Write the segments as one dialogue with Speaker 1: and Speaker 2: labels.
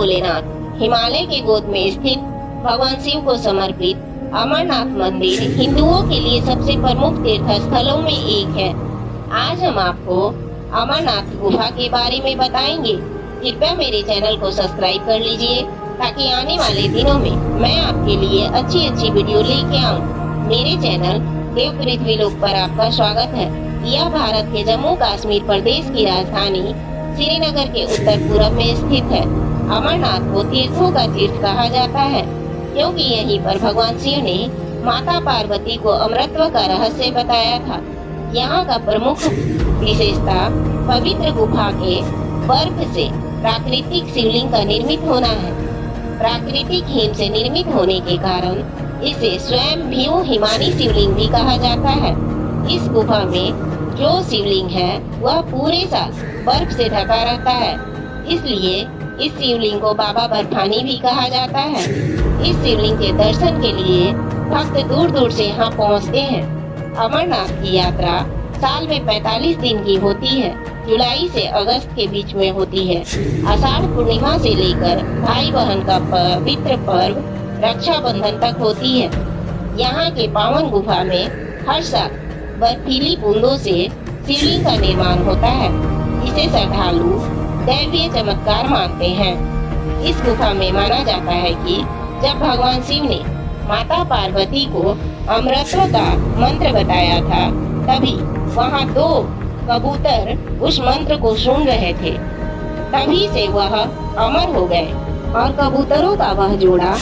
Speaker 1: भोलेनाथ हिमालय के गोद में स्थित भगवान शिव को समर्पित अमरनाथ मंदिर हिंदुओं के लिए सबसे प्रमुख तीर्थ स्थलों में एक है। आज हम आपको अमरनाथ गुफा के बारे में बताएंगे। कृपया मेरे चैनल को सब्सक्राइब कर लीजिए ताकि आने वाले दिनों में मैं आपके लिए अच्छी वीडियो लेके आऊं। मेरे चैनल देव पृथ्वी लोक पर आपका स्वागत है। यह भारत के जम्मू कश्मीर प्रदेश की राजधानी श्रीनगर के उत्तर पूर्व में स्थित है। अमरनाथ को तीर्थों का तीर्थ कहा जाता है क्योंकि यहीं पर भगवान शिव ने माता पार्वती को अमरत्व का रहस्य बताया था। यहाँ का प्रमुख विशेषता पवित्र गुफा के बर्फ से प्राकृतिक शिवलिंग का निर्मित होना है। प्राकृतिक हिम से निर्मित होने के कारण इसे स्वयं भीम हिमानी शिवलिंग भी कहा जाता है। इस गुफा में जो शिवलिंग है वह पूरे साल बर्फ से ढका रहता है, इसलिए इस शिवलिंग को बाबा बर्फानी भी कहा जाता है। इस शिवलिंग के दर्शन के लिए भक्त दूर दूर से यहाँ पहुँचते हैं। अमरनाथ की यात्रा साल में 45 दिन की होती है। जुलाई से अगस्त के बीच में होती है। आषाढ़ पूर्णिमा से लेकर भाई बहन का पवित्र पर्व रक्षाबंधन तक होती है। यहाँ के पावन गुफा में हर साल बर्फीली बूंदों से शिवलिंग का निर्माण होता है। इसे श्रद्धालु दैवीय चमत्कार मानते हैं। इस गुफा में माना जाता है कि जब भगवान शिव ने माता पार्वती को अमरत्व का मंत्र बताया था, तभी वहाँ 2 कबूतर उस मंत्र को सुन रहे थे। तभी से वह अमर हो गए और कबूतरों का वह जोड़ा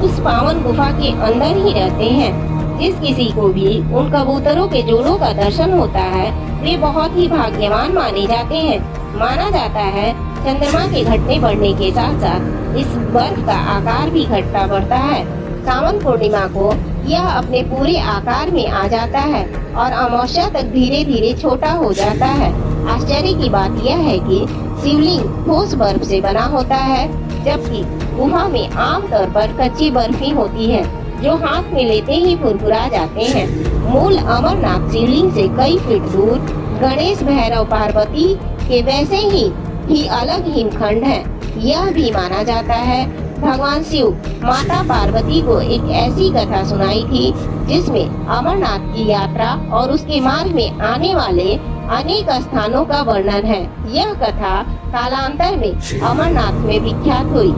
Speaker 1: उस पावन गुफा के अंदर ही रहते हैं। जिस किसी को भी उन कबूतरों के जोड़ों का दर्शन होता है वे बहुत ही भाग्यवान माने जाते हैं। माना जाता है चंद्रमा के घटने बढ़ने के साथ साथ इस बर्फ का आकार भी घटता बढ़ता है। सावन पूर्णिमा को यह अपने पूरे आकार में आ जाता है और अमावस्या तक धीरे धीरे छोटा हो जाता है। आश्चर्य की बात यह है कि शिवलिंग ठोस बर्फ से बना होता है, जबकि गुफा में आमतौर पर कच्ची बर्फ ही होती है जो हाथ में लेते ही फुरफुरा जाते हैं। मूल अमरनाथ शिवलिंग से कई फीट दूर गणेश भैरव पार्वती के वैसे ही अलग हिमखंड है। यह भी माना जाता है भगवान शिव माता पार्वती को एक ऐसी कथा सुनाई थी जिसमें अमरनाथ की यात्रा और उसके मार्ग में आने वाले अनेक स्थानों का वर्णन है। यह कथा कालांतर में अमरनाथ में विख्यात हुई।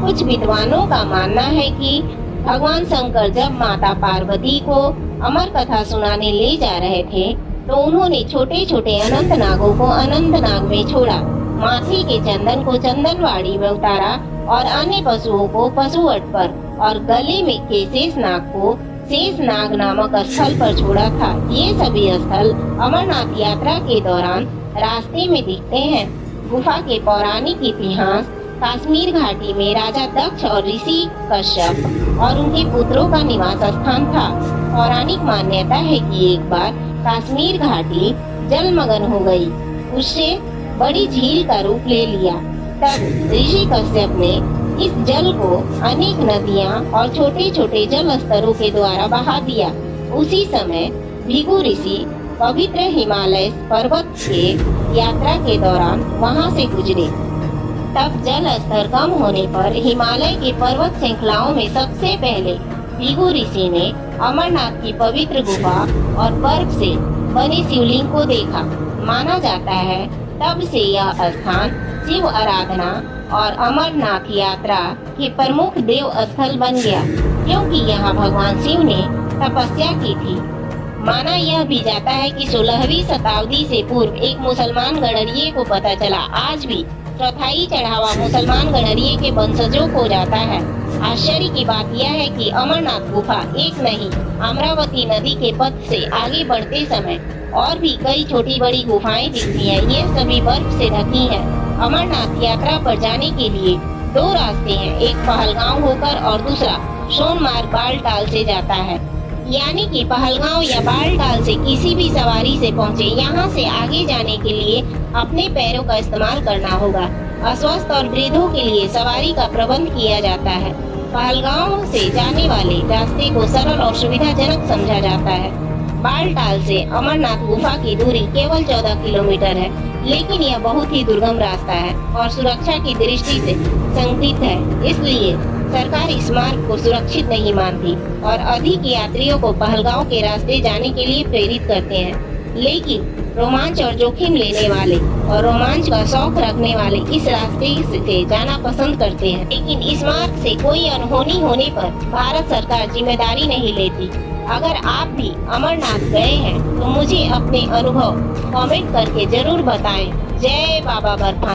Speaker 1: कुछ विद्वानों का मानना है कि भगवान शंकर जब माता पार्वती को अमर कथा सुनाने ले जा रहे थे तो उन्होंने छोटे छोटे अनंत नागों को अनंतनाग में छोड़ा, माथे के चंदन को चंदनवाड़ी में उतारा और अन्य पशुओं को पशुवट पर और गले में के शेषनाग को शेषनाग नामक स्थल पर छोड़ा था। ये सभी स्थल अमरनाथ यात्रा के दौरान रास्ते में दिखते हैं। गुफा के पौराणिक इतिहास कश्मीर घाटी में राजा दक्ष और ऋषि कश्यप और उनके पुत्रों का निवास स्थान था। पौराणिक मान्यता है कि एक बार कश्मीर घाटी जलमग्न हो गई, उससे बड़ी झील का रूप ले लिया। तब ऋषि कश्यप ने इस जल को अनेक नदियां और छोटे छोटे जल स्तरों के द्वारा बहा दिया। उसी समय भृगु ऋषि पवित्र हिमालय पर्वत के यात्रा के दौरान वहां से गुजरे। तब जल स्तर कम होने पर हिमालय के पर्वत श्रृंखलाओं में सबसे पहले भृगु ऋषि ने अमरनाथ की पवित्र गुफा और बर्फ से बने शिवलिंग को देखा। माना जाता है तब से यह स्थान शिव आराधना और अमरनाथ यात्रा के प्रमुख देव स्थल बन गया, क्योंकि यहाँ भगवान शिव ने तपस्या की थी। माना यह भी जाता है कि 16वीं शताब्दी से पूर्व एक मुसलमान गणरिये को पता चला। आज भी चौथाई चढ़ावा मुसलमान गणरिये के वंशजों को जाता है। आश्चर्य की बात यह है कि अमरनाथ गुफा एक नहीं, अमरावती नदी के पथ से आगे बढ़ते समय और भी कई छोटी बड़ी गुफाएं दिखती हैं। ये सभी बर्फ से ढकी हैं। अमरनाथ यात्रा पर जाने के लिए 2 रास्ते हैं, एक पहलगांव होकर और दूसरा सोनमार्ग बालटाल से जाता है। यानी कि पहलगांव या बालटाल से किसी भी सवारी से पहुंचे, यहाँ से आगे जाने के लिए अपने पैरों का इस्तेमाल करना होगा। अस्वस्थ और वृद्धों के लिए सवारी का प्रबंध किया जाता है। पहलगांव से जाने वाले रास्ते को सरल और सुविधाजनक समझा जाता है। बालटाल से अमरनाथ गुफा की दूरी केवल 14 किलोमीटर है। लेकिन यह बहुत ही दुर्गम रास्ता है और सुरक्षा की दृष्टि से संदिग्ध है। इसलिए सरकार इस मार्ग को सुरक्षित नहीं मानती और अधिक यात्रियों को पहलगांव के रास्ते जाने के लिए प्रेरित करते हैं। लेकिन रोमांच और जोखिम लेने वाले और रोमांच का शौक रखने वाले इस रास्ते से जाना पसंद करते हैं। लेकिन इस मार्ग से कोई अनहोनी होने पर भारत सरकार जिम्मेदारी नहीं लेती। अगर आप भी अमरनाथ गए हैं तो मुझे अपने अनुभव कमेंट करके जरूर बताएं। जय बाबा बर्फानी।